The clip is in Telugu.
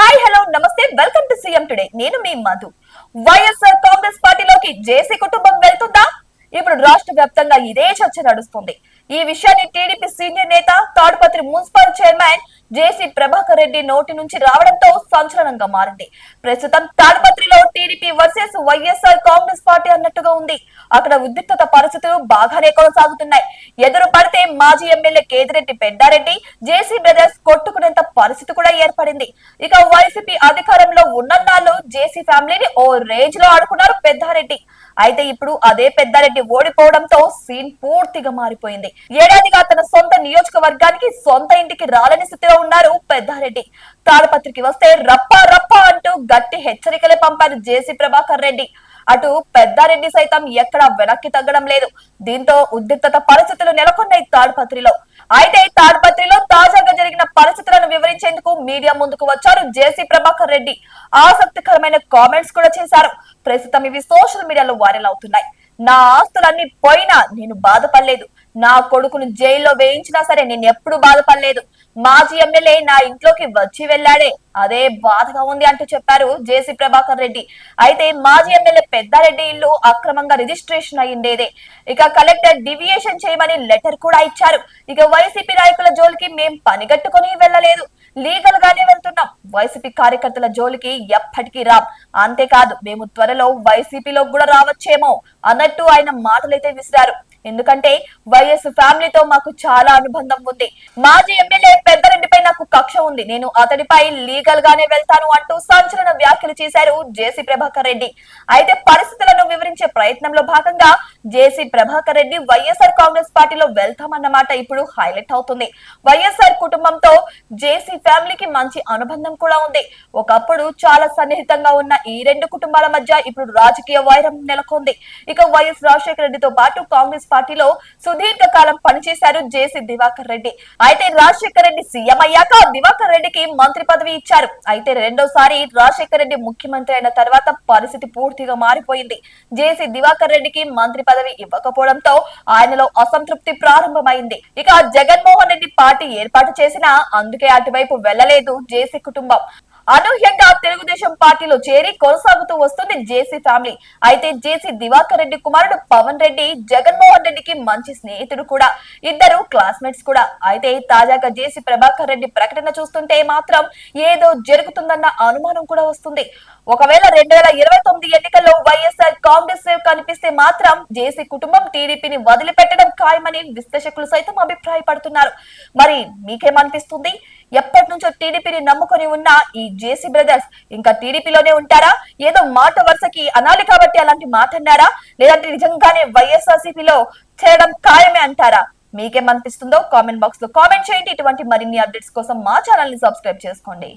హాయ్ హలో నమస్తే వెల్కమ్ టు సీఎం టుడే. నేను మీ మధు. వైఎస్ఆర్ కాంగ్రెస్ పార్టీలోకి జేసీ కుటుంబం వెళ్తుందా? ఇప్పుడు రాష్ట్ర వ్యాప్తంగా ఇదే చర్చ నడుస్తుంది. ఈ విషయాన్ని టీడీపీ సీనియర్ నేత Tadipatri municipal chairman JC Prabhakar Reddy నోటి నుంచి రావడంతో సంచలనంగా మారింది. ప్రస్తుతం తాడిపత్రిలో TDP versus YSR Congress party అన్నట్టుగా ఉంది. అక్కడ ఉద్రిక్తత పరిస్థితులు బాగానే కొనసాగుతున్నాయి. ఎదురు పడితే మాజీ MLA Kethireddy Peddareddy, JC brothers కొట్టుకునేంత పరిస్థితి కూడా ఏర్పడింది. ఇక వైసీపీ అధికారంలో ఉన్నన్నాళ్ళు జేసీ ఫ్యామిలీని ఓ రేంజ్ లో ఆడుకున్నారు పెద్దారెడ్డి. అయితే ఇప్పుడు అదే పెద్దారెడ్డి ఓడిపోవడంతో సీన్ పూర్తిగా మారిపోయింది. ఏడాదిగా తన సొంత నియోజకవర్గానికి సొంత ఇంటికి రాలని స్థితిలో ఉన్నారు పెద్దారెడ్డి. తాడిపత్రికి వస్తే రప్ప రప్ప అంటూ గట్టి హెచ్చరికలే పంపారు జేసీ ప్రభాకర్ రెడ్డి. అటు పెద్దారెడ్డి సైతం ఎక్కడా వెనక్కి తగ్గడం లేదు. దీంతో ఉద్రిక్తత పరిస్థితులు నెలకొన్నాయి తాడిపత్రిలో. అయితే తాడిపత్రిలో తాజాగా జరిగిన పరిస్థితులను వివరించేందుకు మీడియా ముందుకు వచ్చారు జేసీ ప్రభాకర్ రెడ్డి. ఆసక్తికరమైన కామెంట్స్ కూడా చేశారు. ప్రస్తుతం ఇవి సోషల్ మీడియాలో వైరల్ అవుతున్నాయి. నా ఆస్తులన్నీ పోయినా నేను బాధపడలేదు. నా కొడుకును జైల్లో వేయించినా సరే నేను ఎప్పుడు బాధపడలేదు. మాజీ ఎమ్మెల్యే నా ఇంట్లోకి వచ్చి వెళ్లాడే, అదే బాధగా ఉంది అంటూ చెప్పారు జేసీ ప్రభాకర్ రెడ్డి. అయితే మాజీ ఎమ్మెల్యే పెద్దారెడ్డి ఇల్లు అక్రమంగా రిజిస్ట్రేషన్ అయ్యిండేదే. ఇక కలెక్టర్ డివియేషన్ చేయమని లెటర్ కూడా ఇచ్చారు. ఇక వైసీపీ నాయకుల జోలికి మేం పనిగట్టుకుని వెళ్లలేదు, లీగల్ గానే వెళ్తున్నాం. వైసీపీ కార్యకర్తల జోలికి ఎప్పటికీ రాం. అంతేకాదు మేము త్వరలో వైసీపీలో కూడా రావచ్చేమో అన్నట్టు ఆయన మాటలైతే విసిరారు. ఎందుకంటే వైఎస్ ఫ్యామిలీతో మాకు చాలా అనుబంధం ఉంది. మాజీ ఎమ్మెల్యే పెద్దారెడ్డిపై నాకు కక్ష ఉంది. నేను అతడిపై లీగల్ గానే వెళ్తాను అంటూ సంచలన వ్యాఖ్యలు చేశారు జేసీ ప్రభాకర్ రెడ్డి. అయితే పరిస్థితులను వివరించే ప్రయత్నంలో భాగంగా జేసీ ప్రభాకర్ రెడ్డి వైఎస్ఆర్ కాంగ్రెస్ పార్టీలో వెళ్తామన్నమాట ఇప్పుడు హైలైట్ అవుతుంది. వైఎస్ఆర్ కుటుంబంతో జేసీ ఫ్యామిలీకి మంచి అనుబంధం కూడా ఉంది. ఒకప్పుడు చాలా సన్నిహితంగా ఉన్న ఈ రెండు కుటుంబాల మధ్య ఇప్పుడు రాజకీయ వైరం నెలకొంది. ఇక వైఎస్ రాజశేఖర రెడ్డితో పాటు కాంగ్రెస్ పార్టీలో సుదీర్ఘ కాలం పనిచేశారు జేసీ దివాకర్ రెడ్డి. అయితే రాజశేఖర రెడ్డి సీఎం అయ్యాక దివాకర్ రెడ్డికి మంత్రి పదవి ఇచ్చారు. అయితే రెండోసారి రాజశేఖర రెడ్డి ముఖ్యమంత్రి అయిన తర్వాత పరిస్థితి పూర్తిగా మారిపోయింది. జేసీ దివాకర్ రెడ్డికి మంత్రి పదవి ఇవ్వకపోవడంతో ఆయనలో అసంతృప్తి ప్రారంభమైంది. ఇక జగన్మోహన్ రెడ్డి పార్టీ ఏర్పాటు చేసినా అందుకే అటువైపు వెళ్లలేదు జేసీ కుటుంబం. అనూహ్యంగా తెలుగుదేశం పార్టీలో చేరి కొనసాగుతూ వస్తుంది జేసీ ఫ్యామిలీ. అయితే జేసీ దివాకర్ రెడ్డి కుమారుడు పవన్ రెడ్డి జగన్మోహన్ రెడ్డికి మంచి స్నేహితుడు కూడా. ఇద్దరు క్లాస్మేట్స్ కూడా. అయితే తాజాగా జేసీ ప్రభాకర్ రెడ్డి ప్రకటన చూస్తుంటే మాత్రం ఏదో జరుగుతుందన్న అనుమానం కూడా వస్తుంది. ఒకవేళ 2029 ఎన్నికల్లో వైఎస్ఆర్ కాంగ్రెస్ కనిపిస్తే మాత్రం జేసీ కుటుంబం టీడీపీని వదిలిపెట్టడం ఖాయమని విశ్లేషకులు సైతం అభిప్రాయపడుతున్నారు. మరి మీకేమనిపిస్తుంది? ఎప్పటి నుంచో టీడీపీని నమ్ముకొని ఉన్న ఈ జేసీ బ్రదర్స్ ఇంకా టీడీపీలోనే ఉంటారా? ఏదో మాట వరుసకి అనాలి కాబట్టి అలాంటి మాట అన్నారా? లేదంటే నిజంగానే వైఎస్ఆర్సీపీలో చేరడం ఖాయమే అంటారా? మీకేమనిపిస్తుందో కామెంట్ బాక్స్ లో కామెంట్ చేయండి. ఇటువంటి మరిన్ని అప్డేట్స్ కోసం మా ఛానల్ ని సబ్స్క్రైబ్ చేసుకోండి.